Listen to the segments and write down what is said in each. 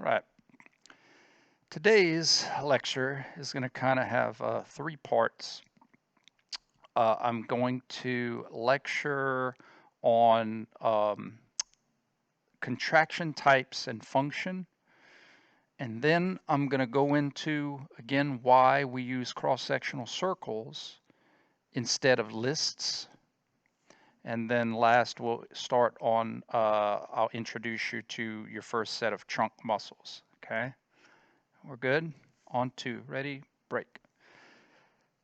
Right. Today's lecture is going to kind of have 3 parts. I'm going to lecture on contraction types and function. And then I'm going to go into, again, why we use cross-sectional circles instead of lists. And then last, we'll start on, I'll introduce you to your first set of trunk muscles. Okay? We're good? On to, ready, break.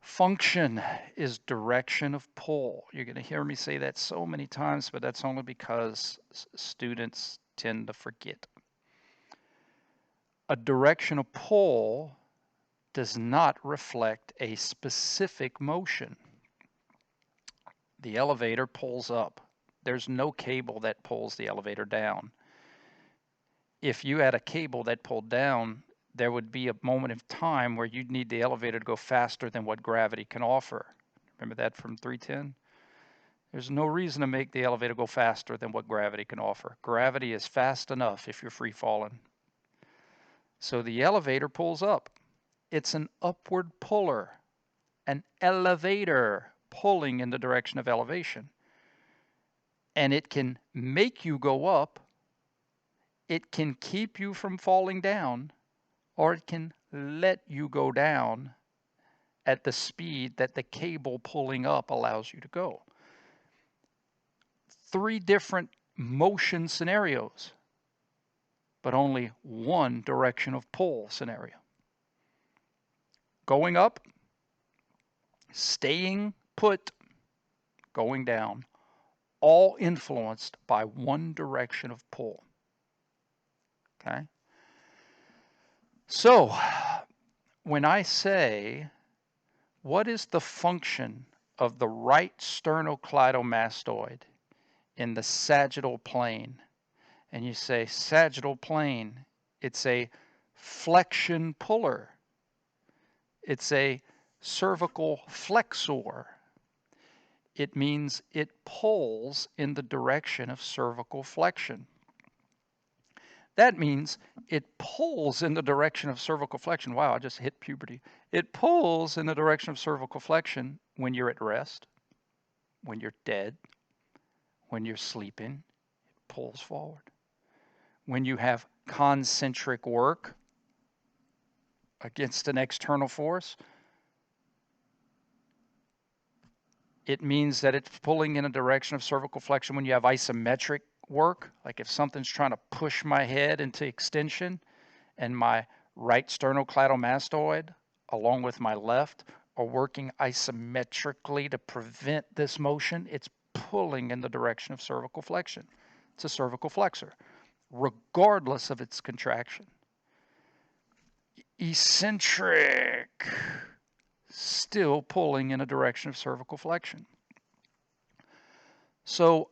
Function is direction of pull. You're going to hear me say that so many times, but that's only because students tend to forget. A direction of pull does not reflect a specific motion. The elevator pulls up. There's no cable that pulls the elevator down. If you had a cable that pulled down, there would be a moment of time where you'd need the elevator to go faster than what gravity can offer. Remember that from 310? There's no reason to make the elevator go faster than what gravity can offer. Gravity is fast enough if you're free falling. So the elevator pulls up. It's an upward puller, an elevator pulling in the direction of elevation. And it can make you go up, it can keep you from falling down, or it can let you go down at the speed that the cable pulling up allows you to go. 3 different motion scenarios, but only one direction of pull scenario. Going up, staying put, going down, all influenced by one direction of pull. Okay? So, when I say, what is the function of the right sternocleidomastoid in the sagittal plane? And you say, sagittal plane, it's a flexion puller. It's a cervical flexor. It means it pulls in the direction of cervical flexion. That means it pulls in the direction of cervical flexion. Wow, I just hit puberty. It pulls in the direction of cervical flexion when you're at rest, when you're dead, when you're sleeping. It pulls forward. When you have concentric work against an external force, it means that it's pulling in a direction of cervical flexion. When you have isometric work, like if something's trying to push my head into extension and my right sternocleidomastoid along with my left are working isometrically to prevent this motion, it's pulling in the direction of cervical flexion. It's a cervical flexor, regardless of its contraction. Eccentric, still pulling in a direction of cervical flexion. So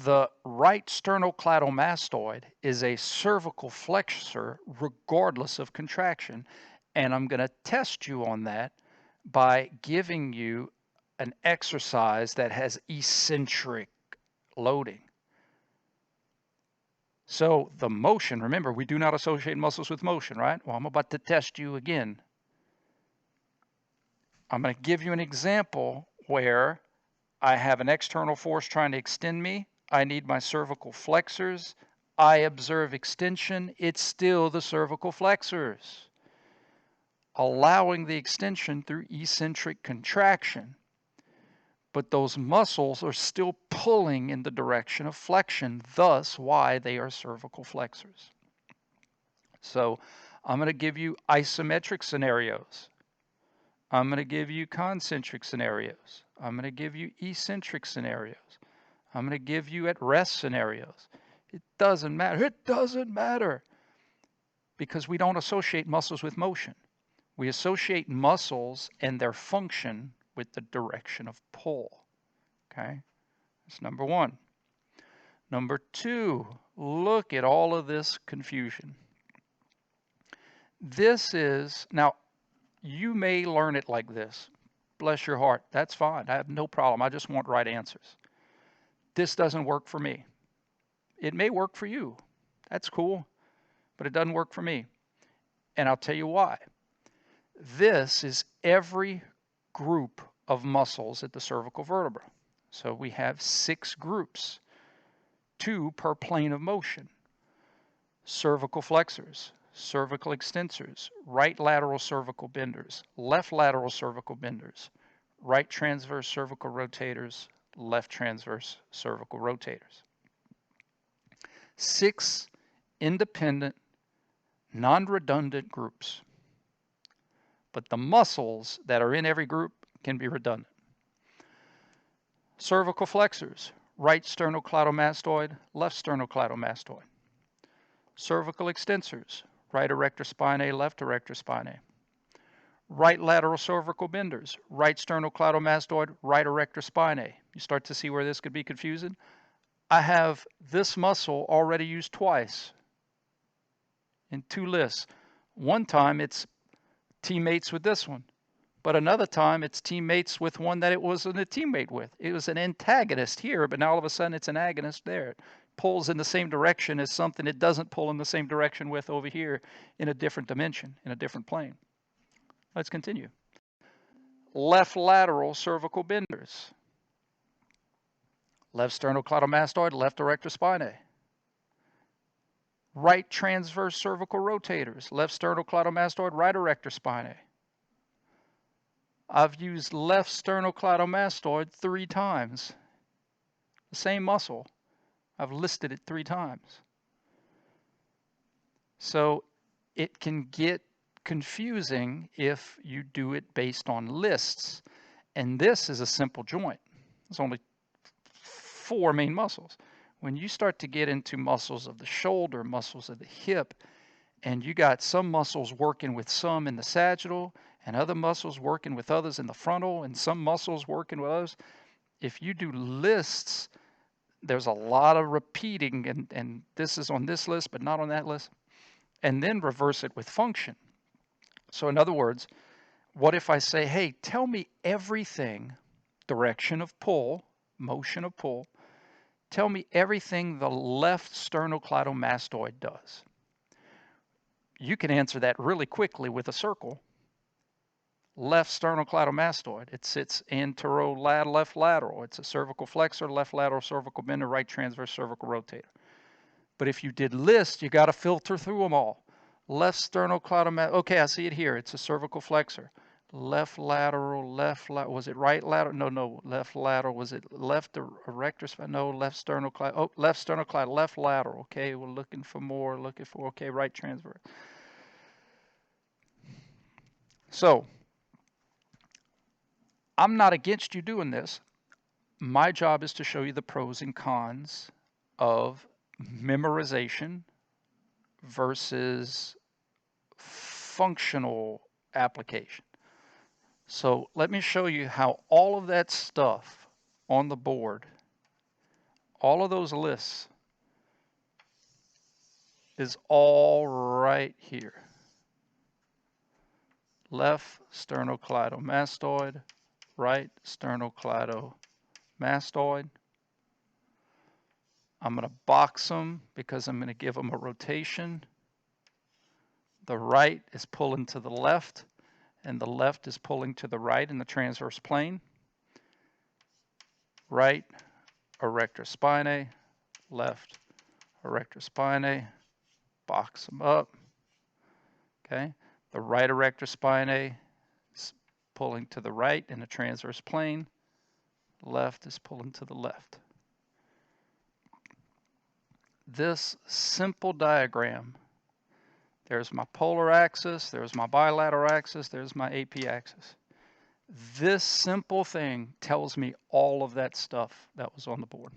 the right sternocleidomastoid is a cervical flexor regardless of contraction, and I'm going to test you on that by giving you an exercise that has eccentric loading. So the motion, remember, we do not associate muscles with motion, right? Well, I'm about to test you again. I'm going to give you an example where I have an external force trying to extend me. I need my cervical flexors. I observe extension. It's still the cervical flexors, allowing the extension through eccentric contraction. But those muscles are still pulling in the direction of flexion, thus why they are cervical flexors. So I'm going to give you isometric scenarios. I'm going to give you concentric scenarios. I'm going to give you eccentric scenarios. I'm going to give you at rest scenarios. It doesn't matter. It doesn't matter. Because we don't associate muscles with motion. We associate muscles and their function with the direction of pull. Okay? That's number one. Number two, look at all of this confusion. This is, now, you may learn it like this. Bless your heart. That's fine. I have no problem. I just want right answers. This doesn't work for me. It may work for you. That's cool. but it doesn't work for me. And I'll tell you why. This is every group of muscles at the cervical vertebra. So we have 6 groups, 2 per plane of motion. Cervical flexors, cervical extensors, right lateral cervical benders, left lateral cervical benders, right transverse cervical rotators, left transverse cervical rotators. 6 independent, non-redundant groups. But the muscles that are in every group can be redundant. Cervical flexors, right sternocleidomastoid, left sternocleidomastoid. Cervical extensors, right erector spinae, left erector spinae. Right lateral cervical benders, right sternocleidomastoid, right erector spinae. You start to see where this could be confusing? I have this muscle already used twice in 2 lists. One time it's teammates with this one, but another time it's teammates with one that it wasn't a teammate with. It was an antagonist here, but now all of a sudden it's an agonist there. It pulls in the same direction as something it doesn't pull in the same direction with over here in a different dimension, in a different plane. Let's continue. Left lateral cervical benders. Left sternocleidomastoid, left erector spinae. Right transverse cervical rotators. Left sternocleidomastoid, right erector spinae. I've used left sternocleidomastoid 3 times. The same muscle. I've listed it 3 times. So it can get confusing if you do it based on lists. And this is a simple joint. There's only 4 main muscles. When you start to get into muscles of the shoulder, muscles of the hip, and you got some muscles working with some in the sagittal and other muscles working with others in the frontal and some muscles working with others, if you do lists, there's a lot of repeating, and this is on this list but not on that list, and then reverse it with function. So in other words, what if I say, hey, tell me everything, direction of pull, motion of pull, tell me everything the left sternocleidomastoid does. You can answer that really quickly with a circle. Left sternocleidomastoid, it sits anterolateral, left lateral. It's a cervical flexor, left lateral cervical bender, right transverse cervical rotator. But if you did list, you got to filter through them all. Left sternocleidomastoid, okay, I see it here. It's a cervical flexor. Left lateral, was it right lateral? No, left lateral. Was it left erector spine? No, left sternocleidomastoid. Oh, left sternocleidomastoid, left lateral. Okay, we're looking for more, okay, right transverse. So, I'm not against you doing this. My job is to show you the pros and cons of memorization versus functional application. So let me show you how all of that stuff on the board, all of those lists, is all right here. Left sternocleidomastoid, right sternocleidomastoid. I'm going to box them because I'm going to give them a rotation. The right is pulling to the left, and the left is pulling to the right in the transverse plane. Right erector spinae, left erector spinae, box them up. Okay, the right erector spinae is pulling to the right in the transverse plane. Left is pulling to the left. This simple diagram, there's my polar axis, there's my bilateral axis, there's my AP axis. This simple thing tells me all of that stuff that was on the board.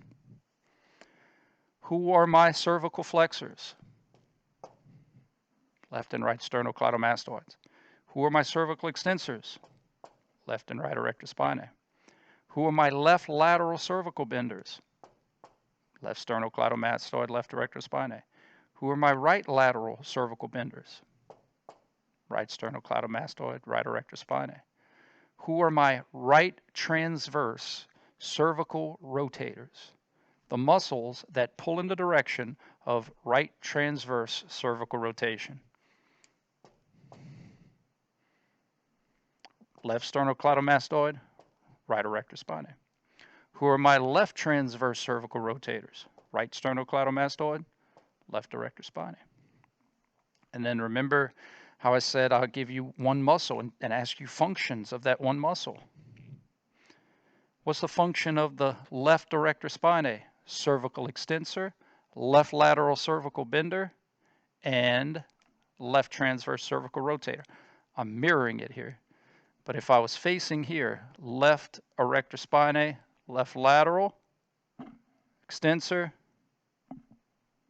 Who are my cervical flexors? Left and right sternocleidomastoids. Who are my cervical extensors? Left and right erector spinae. Who are my left lateral cervical benders? Left sternocleidomastoid, left erector spinae. Who are my right lateral cervical benders? Right sternocleidomastoid, right erector spinae. Who are my right transverse cervical rotators? the muscles that pull in the direction of right transverse cervical rotation. Left sternocleidomastoid, right erector spinae. Who are my left transverse cervical rotators? Right sternocleidomastoid, left erector spinae. And then remember how I said I'll give you one muscle and ask you functions of that one muscle. What's the function of the left erector spinae? Cervical extensor, left lateral cervical bender, and left transverse cervical rotator. I'm mirroring it here. But if I was facing here, left erector spinae, left lateral, extensor,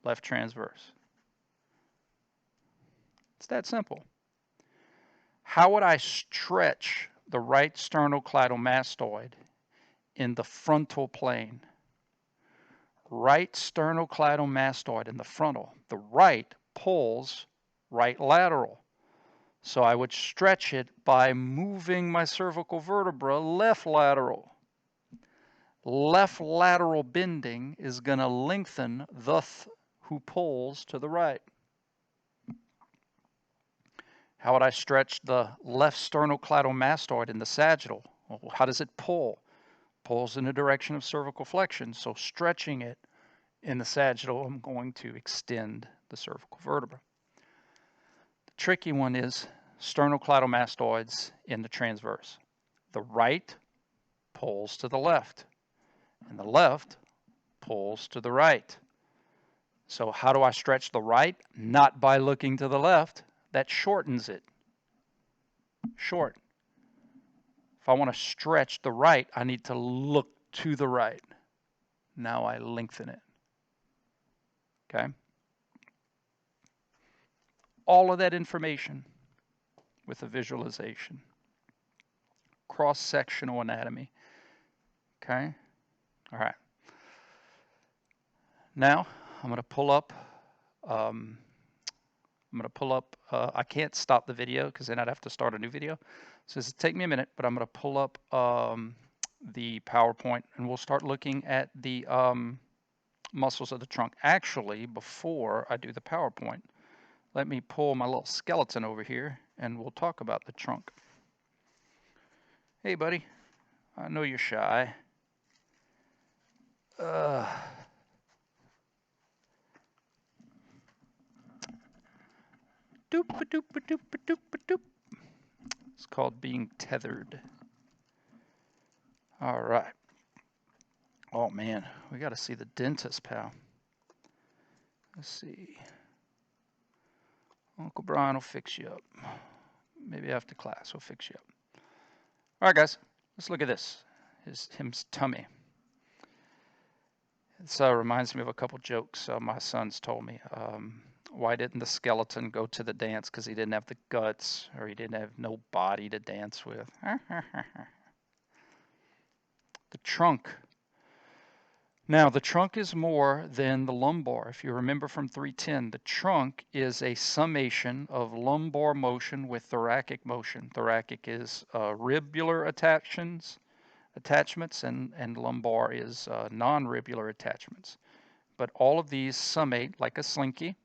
left transverse. It's that simple. How would I stretch the right sternocleidomastoid in the frontal plane? Right sternocleidomastoid in the frontal. The right pulls right lateral. So I would stretch it by moving my cervical vertebra left lateral. Left lateral bending is going to lengthen the who pulls to the right. How would I stretch the left sternocleidomastoid in the sagittal? Well, how does it pull? Pulls in the direction of cervical flexion, so stretching it in the sagittal, I'm going to extend the cervical vertebra. The tricky one is sternocleidomastoids in the transverse. The right pulls to the left, and the left pulls to the right. So how do I stretch the right? Not by looking to the left. That shortens it. Short. If I want to stretch the right, I need to look to the right. Now I lengthen it. Okay? All of that information with a visualization. Cross-sectional anatomy. Okay? All right. Now I'm going to pull up. I can't stop the video because then I'd have to start a new video. So this will take me a minute, but I'm going to pull up the PowerPoint and we'll start looking at the muscles of the trunk. Actually, before I do the PowerPoint, let me pull my little skeleton over here and we'll talk about the trunk. Hey, buddy. I know you're shy. It's called being tethered. All right. Oh man, we got to see the dentist, pal. Let's see. Uncle Brian will fix you up. Maybe after class he'll fix you up. All right, guys, let's look at this. His tummy. It reminds me of a couple jokes my sons told me. Why didn't the skeleton go to the dance? Because he didn't have the guts, or he didn't have no body to dance with. The trunk. Now, the trunk is more than the lumbar. If you remember from 310, the trunk is a summation of lumbar motion with thoracic motion. Thoracic is ribular attachments, and lumbar is non-ribular attachments. But all of these summate like a slinky,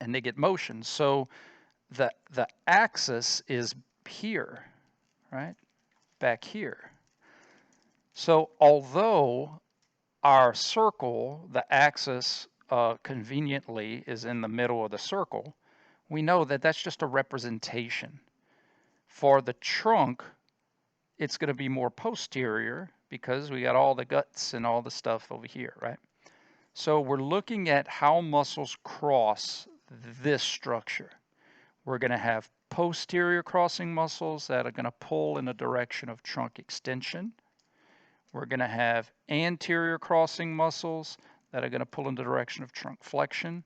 and they get motion. So the axis is here, right? Back here. So although our circle, the axis conveniently is in the middle of the circle, we know that that's just a representation. For the trunk, it's going to be more posterior because we got all the guts and all the stuff over here, right? So we're looking at how muscles cross this structure. We're going to have posterior crossing muscles that are going to pull in the direction of trunk extension. We're going to have anterior crossing muscles that are going to pull in the direction of trunk flexion.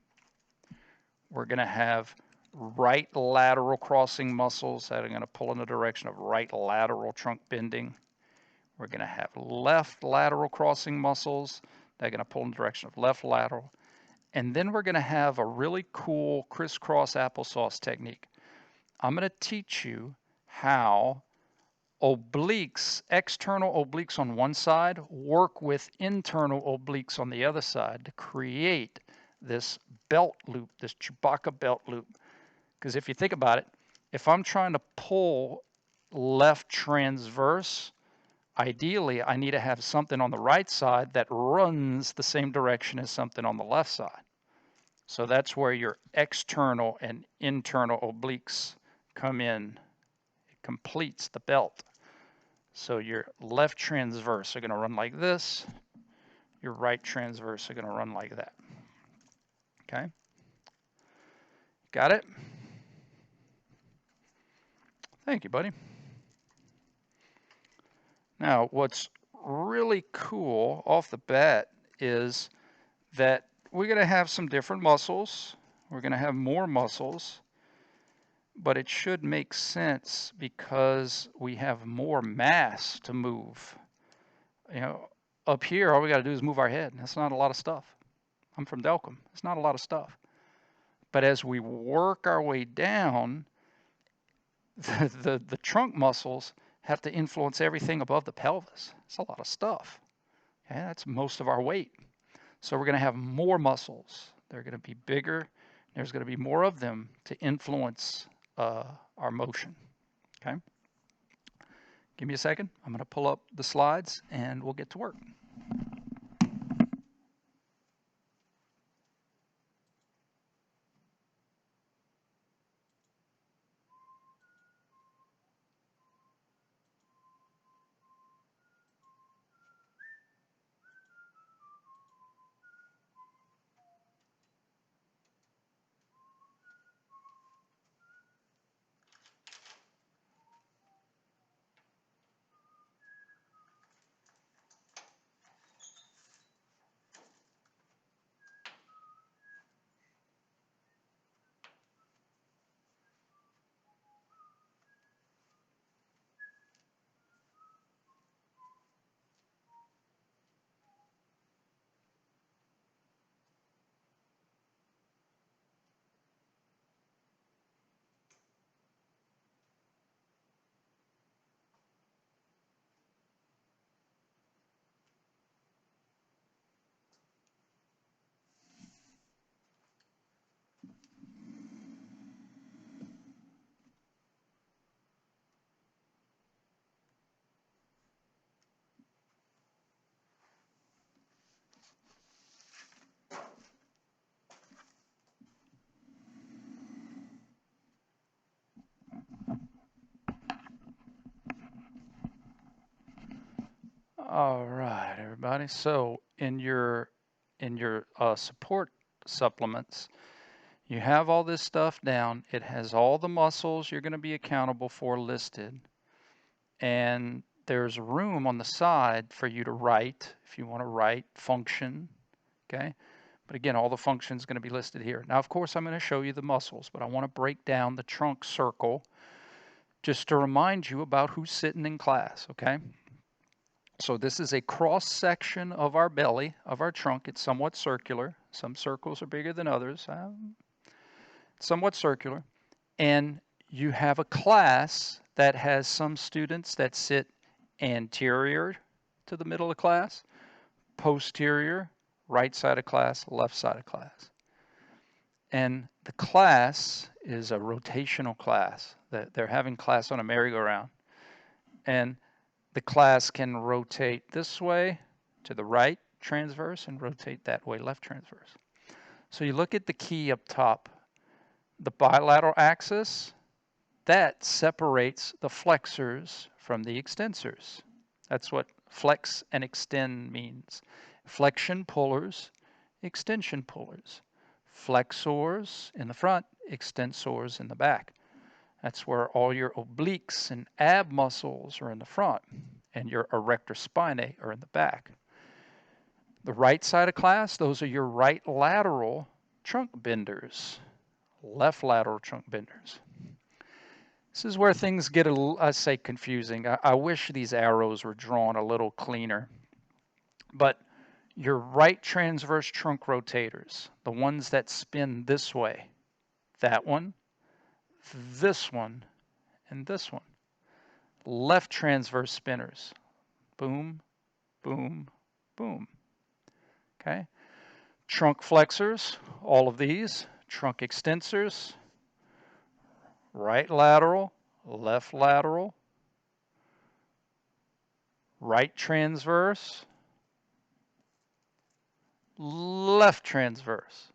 We're going to have right lateral crossing muscles that are going to pull in the direction of right lateral trunk bending. We're going to have left lateral crossing muscles that are going to pull in the direction of left lateral. And then we're going to have a really cool crisscross applesauce technique. I'm going to teach you how obliques, external obliques on one side, work with internal obliques on the other side to create this belt loop, this Chewbacca belt loop. Because if you think about it, if I'm trying to pull left transverse, ideally I need to have something on the right side that runs the same direction as something on the left side. So that's where your external and internal obliques come in. It completes the belt. So your left transverse are going to run like this. Your right transverse are going to run like that. Okay? Got it? Thank you, buddy. Now, what's really cool off the bat is that we're going to have some different muscles. We're going to have more muscles, but it should make sense because we have more mass to move. You know, up here, all we got to do is move our head. That's not a lot of stuff. I'm from Delcom. It's not a lot of stuff. But as we work our way down, the trunk muscles have to influence everything above the pelvis. It's a lot of stuff. Okay, that's most of our weight. So we're going to have more muscles. They're going to be bigger. There's going to be more of them to influence our motion. Okay. Give me a second. I'm going to pull up the slides and we'll get to work. All right, everybody. So in your support supplements, you have all this stuff down. It has all the muscles you're going to be accountable for listed. And there's room on the side for you to write, if you want to write function, okay? But again, all the functions going to be listed here. Now, of course, I'm going to show you the muscles, but I want to break down the trunk circle just to remind you about who's sitting in class, okay? So this is a cross section of our belly, of our trunk. It's somewhat circular. Some circles are bigger than others. Somewhat circular. And you have a class that has some students that sit anterior to the middle of class, posterior, right side of class, left side of class. And the class is a rotational class. They're having class on a merry-go-round. And the class can rotate this way to the right transverse and rotate that way left transverse. So you look at the key up top, the bilateral axis, that separates the flexors from the extensors. That's what flex and extend means. Flexion pullers, extension pullers. Flexors in the front, extensors in the back. That's where all your obliques and ab muscles are in the front, and your erector spinae are in the back. The right side of class, those are your right lateral trunk benders, left lateral trunk benders. This is where things get a little, I say, confusing. I wish these arrows were drawn a little cleaner. But your right transverse trunk rotators, the ones that spin this way, that one, this one, and this one. left transverse spinners. Boom, boom, boom. Okay. Trunk flexors, all of these. Trunk extensors, right lateral, left lateral, right transverse, left transverse.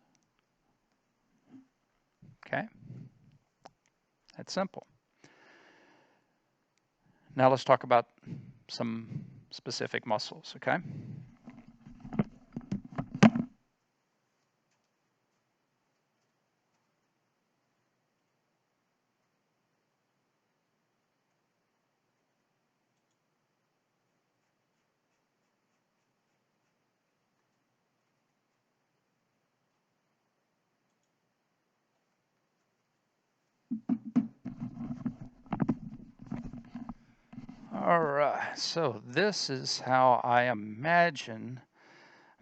Okay. That's simple. Now let's talk about some specific muscles, okay? All right, so this is how I imagine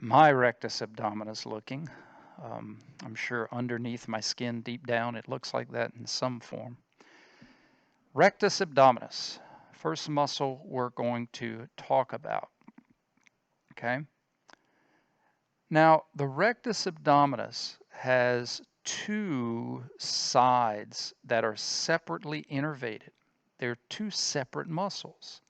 my rectus abdominis looking. I'm sure underneath my skin, deep down, it looks like that in some form. Rectus abdominis, first muscle we're going to talk about, okay? Now, the rectus abdominis has two sides that are separately innervated. They're two separate muscles,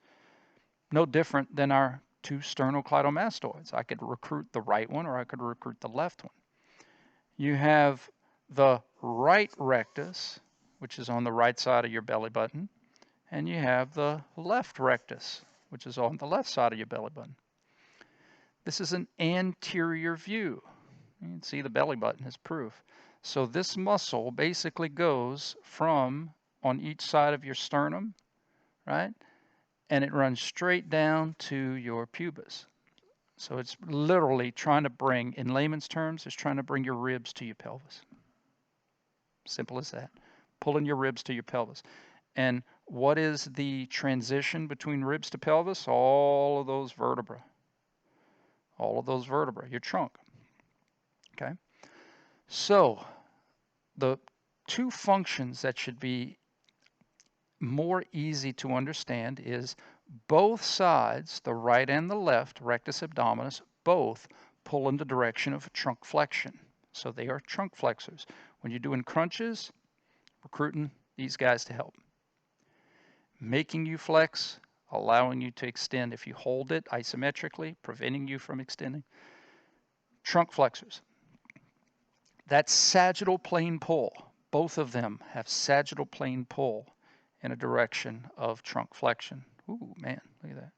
no different than our two sternocleidomastoids. I could recruit the right one or I could recruit the left one. You have the right rectus, which is on the right side of your belly button, and you have the left rectus, which is on the left side of your belly button. This is an anterior view. You can see the belly button as proof. So this muscle basically goes from on each side of your sternum, right? And it runs straight down to your pubis. So it's literally trying to bring, in layman's terms, it's trying to bring your ribs to your pelvis. Simple as that. Pulling your ribs to your pelvis. And what is the transition between ribs to pelvis? All of those vertebrae. All of those vertebrae, your trunk. Okay? So the two functions that should be more easy to understand is both sides, the right and the left, rectus abdominis, both pull in the direction of trunk flexion. So they are trunk flexors. When you're doing crunches, recruiting these guys to help. Making you flex, allowing you to extend if you hold it isometrically, preventing you from extending. Trunk flexors. That's sagittal plane pull. Both of them have sagittal plane pull in a direction of trunk flexion. Ooh, man, look at that.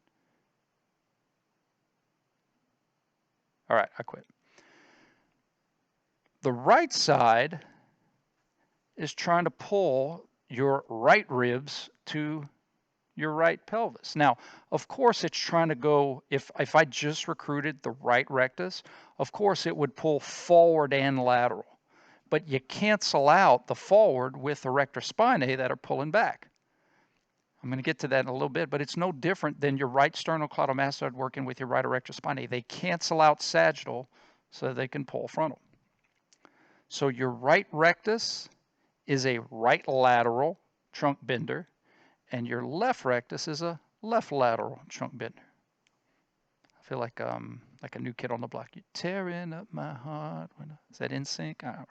All right, I quit. The right side is trying to pull your right ribs to your right pelvis. Now, of course, it's trying to go, if I just recruited the right rectus, of course, it would pull forward and lateral. But you cancel out the forward with the rector spinae that are pulling back. I'm going to get to that in a little bit, but it's no different than your right sternocleidomastoid working with your right erector spinae. They cancel out sagittal so they can pull frontal. So your right rectus is a right lateral trunk bender, and your left rectus is a left lateral trunk bender. I feel like a new kid on the block. You're tearing up my heart. Is that in sync? I don't know.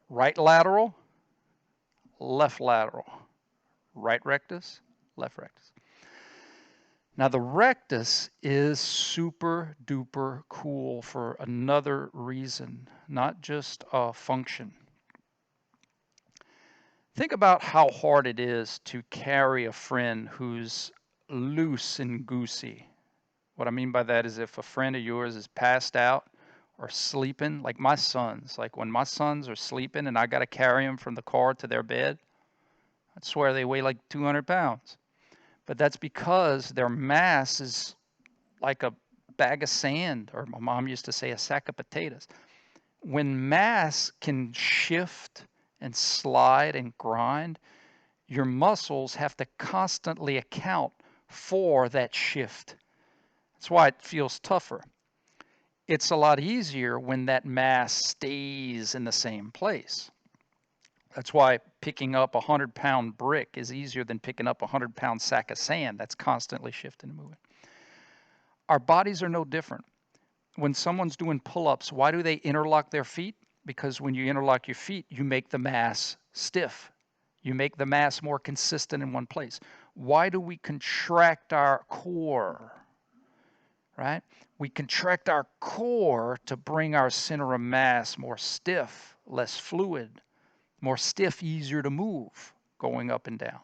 Right lateral, left lateral. Right rectus, left rectus. Now the rectus is super duper cool for another reason, not just a function. Think about how hard it is to carry a friend who's loose and goosey. What I mean by that is if a friend of yours is passed out or sleeping, like my sons, like when my sons are sleeping and I got to carry them from the car to their bed, I swear they weigh like 200 pounds. But that's because their mass is like a bag of sand, or my mom used to say a sack of potatoes. When mass can shift and slide and grind, your muscles have to constantly account for that shift. That's why it feels tougher. It's a lot easier when that mass stays in the same place. That's why picking up a 100-pound brick is easier than picking up a 100-pound sack of sand that's constantly shifting and moving. Our bodies are no different. When someone's doing pull-ups, why do they interlock their feet? Because when you interlock your feet, you make the mass stiff. You make the mass more consistent in one place. Why do we contract our core? Right? We contract our core to bring our center of mass more stiff, less fluid, more stiff, easier to move, going up and down.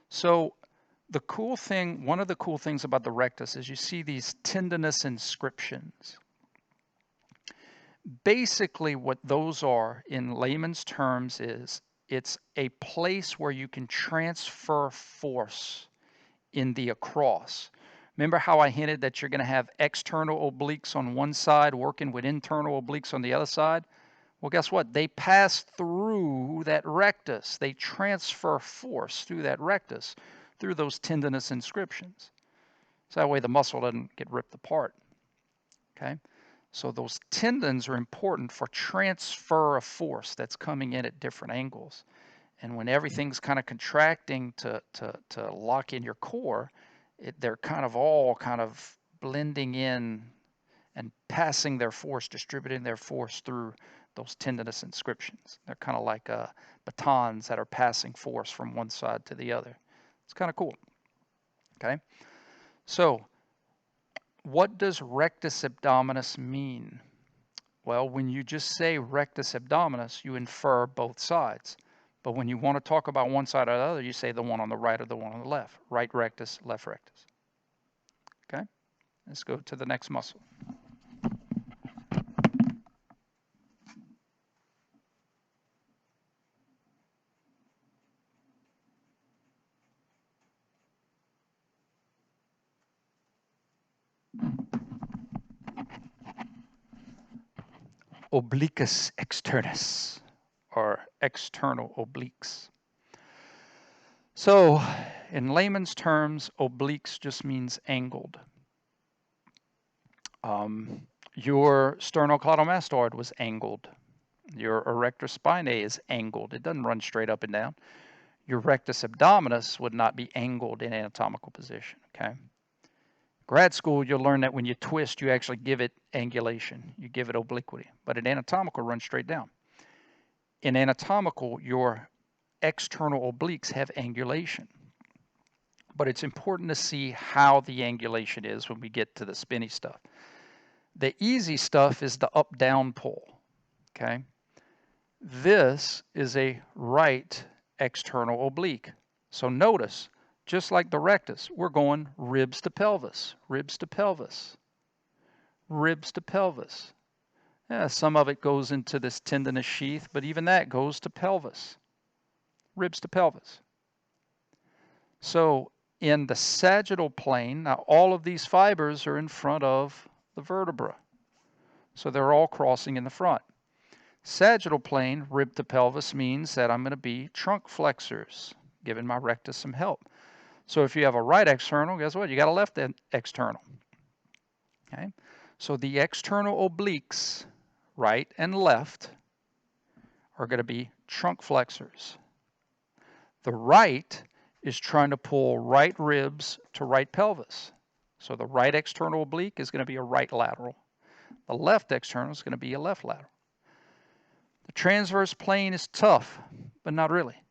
So the cool thing, one of the cool things about the rectus is you see these tendinous inscriptions. Basically what those are in layman's terms is it's a place where you can transfer force in the across. Remember how I hinted that you're going to have external obliques on one side working with internal obliques on the other side? Well, guess what? They pass through that rectus. They transfer force through that rectus, through those tendinous inscriptions. So that way the muscle doesn't get ripped apart. Okay? So those tendons are important for transfer of force that's coming in at different angles. And when everything's kind of contracting to lock in your core, they're kind of all kind of blending in and passing their force, distributing their force through those tendinous inscriptions. They're kind of like batons that are passing force from one side to the other. It's kind of cool. Okay? So what does rectus abdominis mean? Well, when you just say rectus abdominis, you infer both sides. But when you want to talk about one side or the other, you say the one on the right or the one on the left. Right rectus, left rectus. Okay? Let's go to the next muscle. Obliquus externus, or external obliques. So, in layman's terms, obliques just means angled. Your sternocleidomastoid was angled. Your erector spinae is angled. It doesn't run straight up and down. Your rectus abdominis would not be angled in anatomical position, okay? Grad school, you'll learn that when you twist, you actually give it angulation. You give it obliquity. But in anatomical, run straight down. In anatomical, your external obliques have angulation. But it's important to see how the angulation is when we get to the spinny stuff. The easy stuff is the up-down pull, okay? This is a right external oblique. So notice, just like the rectus, we're going ribs to pelvis, ribs to pelvis, ribs to pelvis. Yeah, some of it goes into this tendinous sheath, but even that goes to pelvis, ribs to pelvis. So in the sagittal plane, now all of these fibers are in front of the vertebra. So they're all crossing in the front. Sagittal plane, rib to pelvis, means that I'm going to be trunk flexors, giving my rectus some help. So if you have a right external, guess what? You got a left external. Okay? So the external obliques, right and left, are going to be trunk flexors. The right is trying to pull right ribs to right pelvis. So the right external oblique is going to be a right lateral. The left external is going to be a left lateral. The transverse plane is tough, but not really.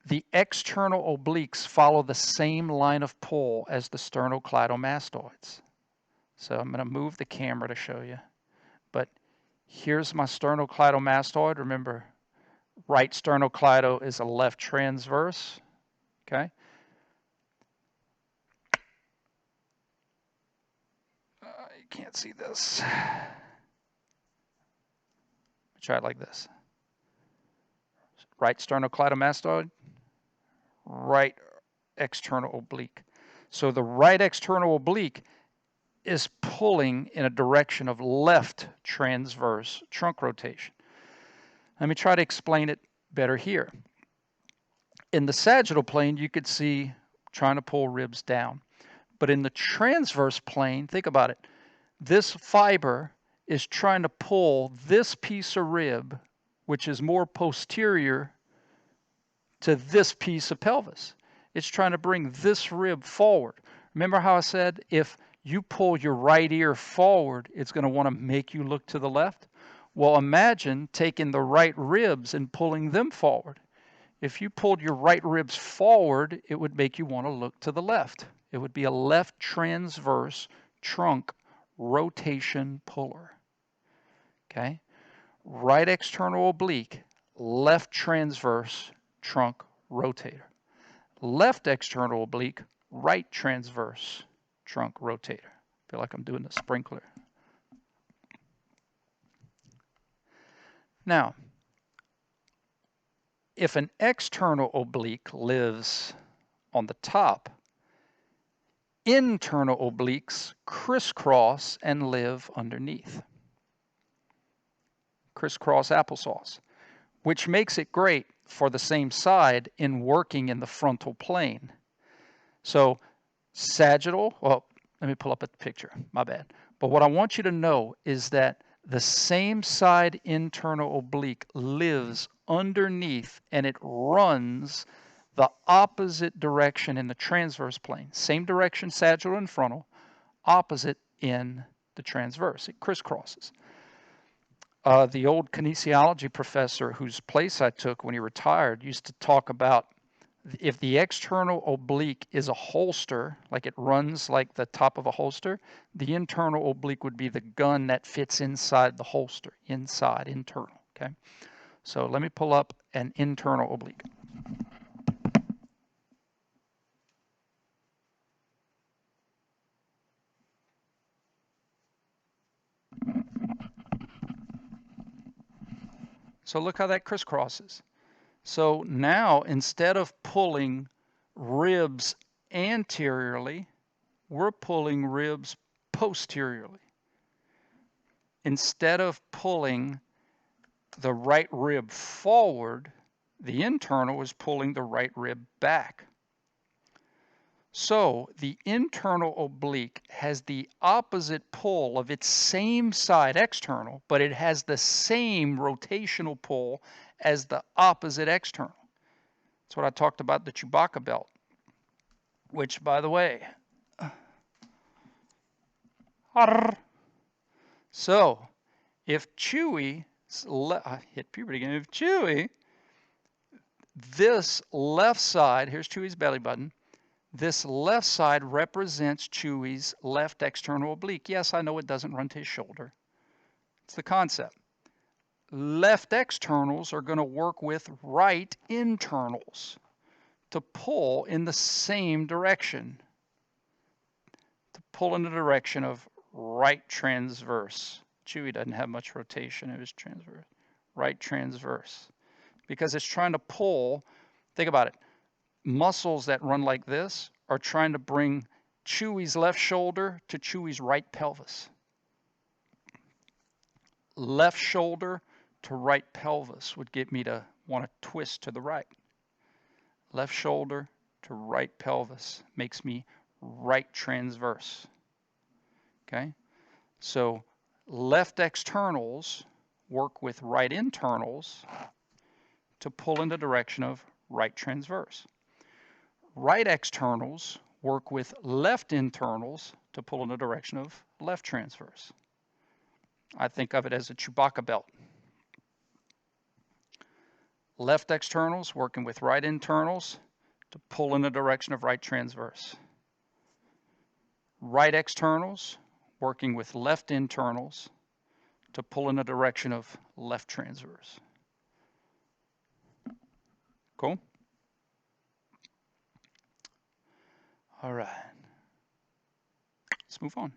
The external obliques follow the same line of pull as the sternocleidomastoids. So I'm going to move the camera to show you. But here's my sternocleidomastoid. Remember, right sternocleido is a left transverse. Okay? You can't see this. Try it like this. Right sternocleidomastoid, right external oblique. So the right external oblique is pulling in a direction of left transverse trunk rotation. Let me try to explain it better here. In the sagittal plane, you could see trying to pull ribs down. But in the transverse plane, think about it. This fiber is trying to pull this piece of rib which is more posterior to this piece of pelvis. It's trying to bring this rib forward. Remember how I said if you pull your right ear forward, it's going to want to make you look to the left? Well, imagine taking the right ribs and pulling them forward. If you pulled your right ribs forward, it would make you want to look to the left. It would be a left transverse trunk rotation puller. Okay? Right external oblique, left transverse trunk rotator. Left external oblique, right transverse trunk rotator. I feel like I'm doing the sprinkler. Now, if an external oblique lives on the top, internal obliques crisscross and live underneath. Crisscross applesauce, which makes it great for the same side in working in the frontal plane. So sagittal, well, let me pull up a picture, my bad. But what I want you to know is that the same side internal oblique lives underneath and it runs the opposite direction in the transverse plane. Same direction, sagittal and frontal, opposite in the transverse. It crisscrosses. The old kinesiology professor whose place I took when he retired used to talk about if the external oblique is a holster, like it runs like the top of a holster, the internal oblique would be the gun that fits inside the holster, inside, internal, okay? So let me pull up an internal oblique. So look how that crisscrosses. So now instead of pulling ribs anteriorly, we're pulling ribs posteriorly. Instead of pulling the right rib forward, the internal is pulling the right rib back. So the internal oblique has the opposite pull of its same side external, but it has the same rotational pull as the opposite external. That's what I talked about the Chewbacca belt, which, by the way, so if Chewy, I hit puberty again, if Chewy, this left side, here's Chewy's belly button, this left side represents Chewy's left external oblique. Yes, I know it doesn't run to his shoulder. It's the concept. Left externals are going to work with right internals to pull in the same direction, to pull in the direction of right transverse. Chewy doesn't have much rotation, it was transverse. Right transverse. Because it's trying to pull, think about it, muscles that run like this are trying to bring Chewy's left shoulder to Chewy's right pelvis. Left shoulder to right pelvis would get me to want to twist to the right. Left shoulder to right pelvis makes me right transverse. Okay? So left externals work with right internals to pull in the direction of right transverse. Right externals work with left internals to pull in the direction of left transverse. I think of it as a Chewbacca belt. Left externals working with right internals to pull in the direction of right transverse. Right externals working with left internals to pull in the direction of left transverse. Cool? All right. Let's move on.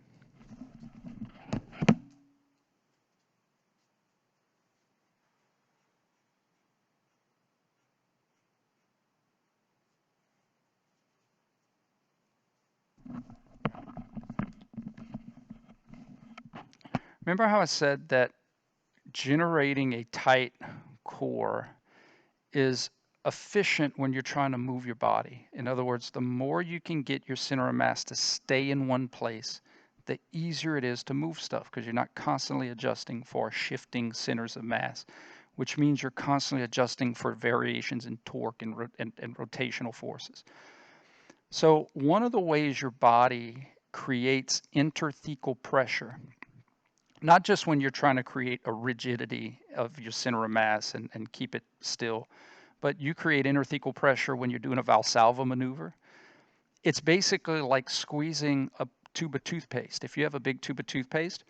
Remember how I said that generating a tight core is efficient when you're trying to move your body. In other words, the more you can get your center of mass to stay in one place, the easier it is to move stuff because you're not constantly adjusting for shifting centers of mass. which means you're constantly adjusting for variations in torque and rotational forces. So one of the ways your body creates interthecal pressure, not just when you're trying to create a rigidity of your center of mass and keep it still, but you create interthecal pressure when you're doing a Valsalva maneuver. It's basically like squeezing a tube of toothpaste. If you have a big tube of toothpaste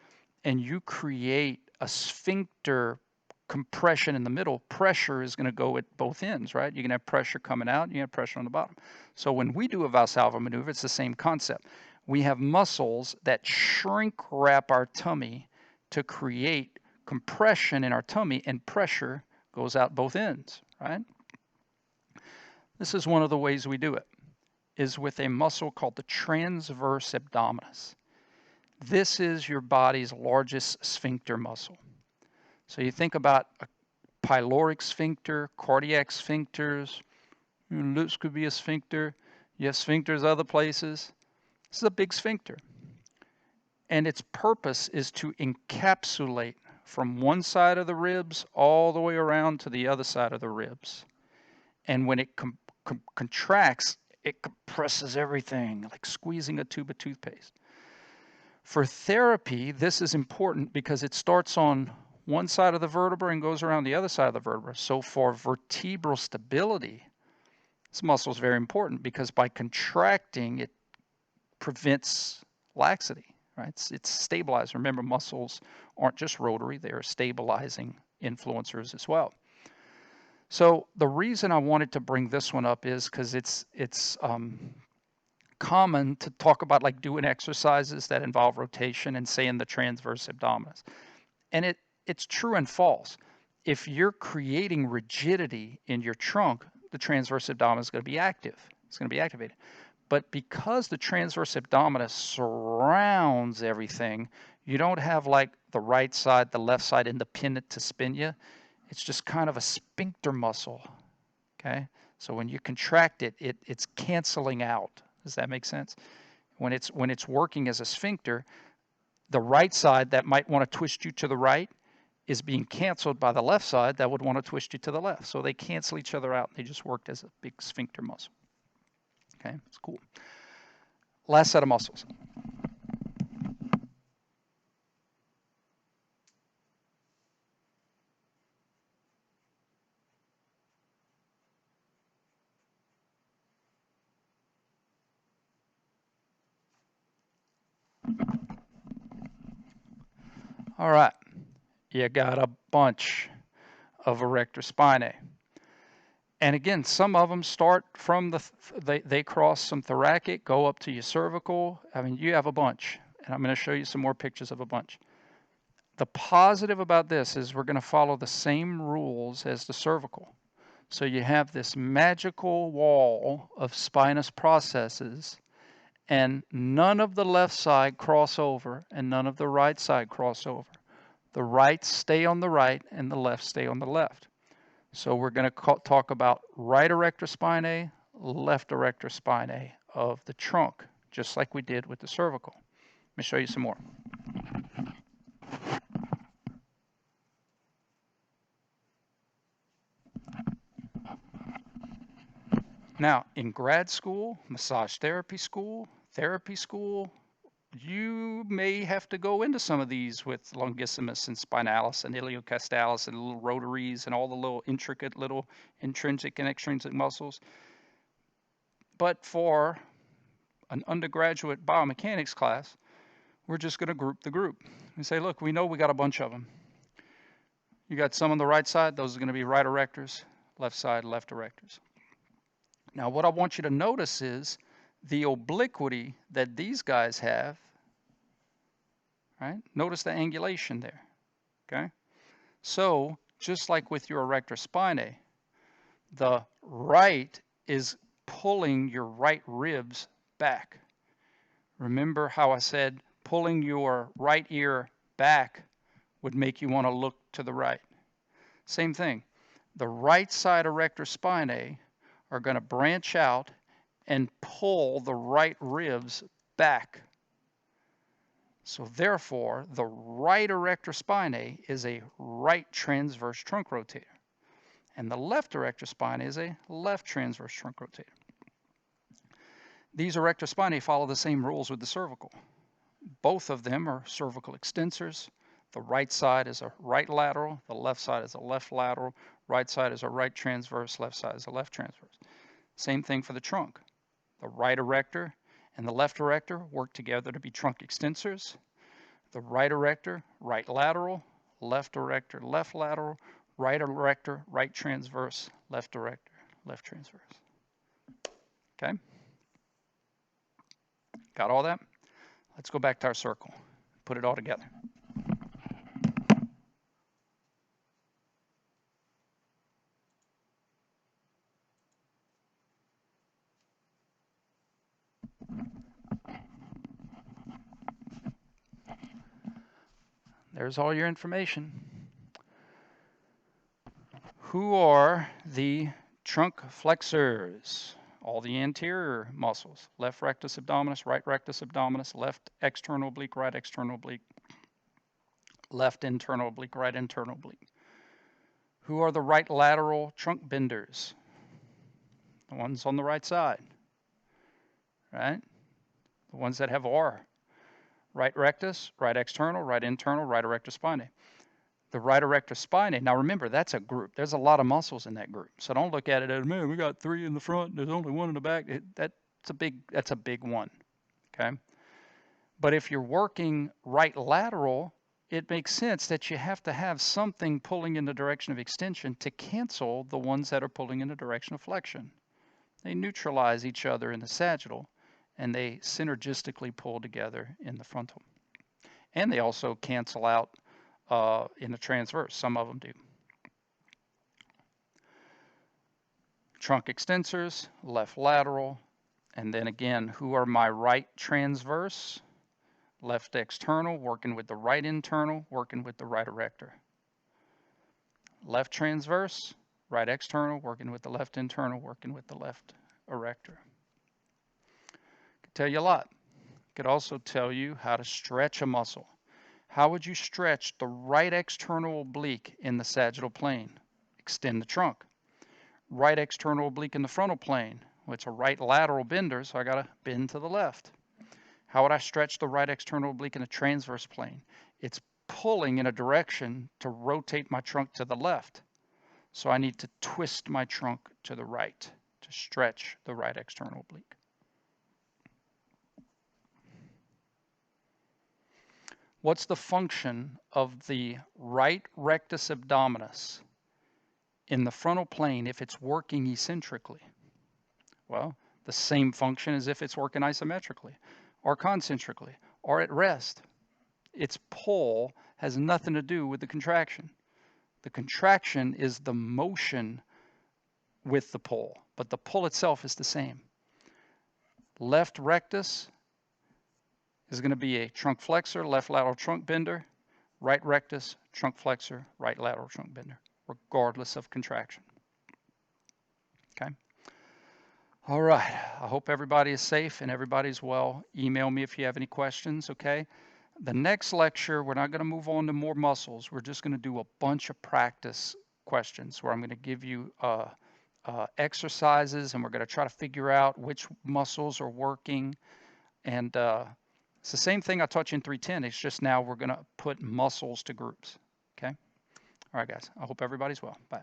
and you create a sphincter compression in the middle, pressure is going to go at both ends, right? You're going to have pressure coming out, you have pressure on the bottom. So when we do a Valsalva maneuver, it's the same concept. We have muscles that shrink wrap our tummy to create compression in our tummy, and pressure goes out both ends, right? This is one of the ways we do it, is with a muscle called the transverse abdominis. This is your body's largest sphincter muscle. So you think about a pyloric sphincter, cardiac sphincters, lips could be a sphincter. You have sphincters other places. This is a big sphincter. And its purpose is to encapsulate from one side of the ribs all the way around to the other side of the ribs. And when it contracts, it compresses everything, like squeezing a tube of toothpaste. For therapy, this is important because it starts on one side of the vertebra and goes around the other side of the vertebra. So for vertebral stability, this muscle is very important because by contracting, it prevents laxity, right? It's stabilized. Remember, muscles aren't just rotary, they are stabilizing influencers as well. So the reason I wanted to bring this one up is because it's common to talk about like doing exercises that involve rotation and saying the transverse abdominis. And it's true and false. If you're creating rigidity in your trunk, the transverse abdominis is going to be active. It's going to be activated. But because the transverse abdominis surrounds everything, you don't have like the right side, the left side independent to spin you. It's just kind of a sphincter muscle, okay? So when you contract it, it's canceling out. Does that make sense? When it's working as a sphincter, the right side that might want to twist you to the right is being canceled by the left side that would want to twist you to the left. So they cancel each other out. They just worked as a big sphincter muscle. Okay, it's cool. Last set of muscles. All right, you got a bunch of erector spinae. And again, some of them start from they cross some thoracic, go up to your cervical. I mean, you have a bunch. And I'm going to show you some more pictures of a bunch. The positive about this is we're going to follow the same rules as the cervical. So you have this magical wall of spinous processes, and none of the left side cross over and none of the right side cross over. The right stay on the right and the left stay on the left. So we're going to talk about right erector spinae, left erector spinae of the trunk, just like we did with the cervical. Let me show you some more. Now, in grad school, massage therapy school, you may have to go into some of these with longissimus and spinalis and iliocastalis and little rotaries and all the little intricate little intrinsic and extrinsic muscles. But for an undergraduate biomechanics class, we're just going to group the group and say, look, we know we got a bunch of them. You got some on the right side, those are going to be right erectors, left side, left erectors. Now, what I want you to notice is the obliquity that these guys have, right? Notice the angulation there, okay? So, just like with your erector spinae, the right is pulling your right ribs back. Remember how I said pulling your right ear back would make you want to look to the right. Same thing. The right side erector spinae are going to branch out and pull the right ribs back. So therefore, the right erector spinae is a right transverse trunk rotator, and the left erector spinae is a left transverse trunk rotator. These erector spinae follow the same rules with the cervical. Both of them are cervical extensors. The right side is a right lateral, the left side is a left lateral, right side is a right transverse, left side is a left transverse. Same thing for the trunk. The right erector and the left erector work together to be trunk extensors. The right erector, right lateral, left erector, left lateral, right erector, right transverse, left erector, left transverse. Okay? Got all that? Let's go back to our circle. Put it all together. There's all your information. Who are the trunk flexors? All the anterior muscles. Left rectus abdominis, right rectus abdominis, left external oblique, right external oblique, left internal oblique, right internal oblique. Who are the right lateral trunk benders? The ones on the right side, right? The ones that have R. Right rectus, right external, right internal, right erector spinae. The right erector spinae, now remember, that's a group. There's a lot of muscles in that group. So don't look at it as, man, we got 3 in the front, there's only 1 in the back. That's a big one, okay? But if you're working right lateral, it makes sense that you have to have something pulling in the direction of extension to cancel the ones that are pulling in the direction of flexion. They neutralize each other in the sagittal, and they synergistically pull together in the frontal. And they also cancel out in the transverse. Some of them do. Trunk extensors, left lateral, and then again, who are my right transverse? Left external, working with the right internal, working with the right erector. Left transverse, right external, working with the left internal, working with the left erector. Could tell you a lot. Could also tell you how to stretch a muscle. How would you stretch the right external oblique in the sagittal plane? Extend the trunk. Right external oblique in the frontal plane. Well, it's a right lateral bender, so I got to bend to the left. How would I stretch the right external oblique in a transverse plane? It's pulling in a direction to rotate my trunk to the left. So I need to twist my trunk to the right to stretch the right external oblique. What's the function of the right rectus abdominis in the frontal plane if it's working eccentrically? Well, the same function as if it's working isometrically or concentrically or at rest. Its pull has nothing to do with the contraction. The contraction is the motion with the pull, but the pull itself is the same. Left rectus is going to be a trunk flexor, left lateral trunk bender. Right rectus, trunk flexor, right lateral trunk bender, regardless of contraction. Okay? All right. I hope everybody is safe and everybody's well. Email me if you have any questions, okay? The next lecture, we're not going to move on to more muscles. We're just going to do a bunch of practice questions where I'm going to give you exercises, and we're going to try to figure out which muscles are working. And it's the same thing I taught you in 310. It's just now we're going to put muscles to groups. Okay? All right, guys. I hope everybody's well. Bye.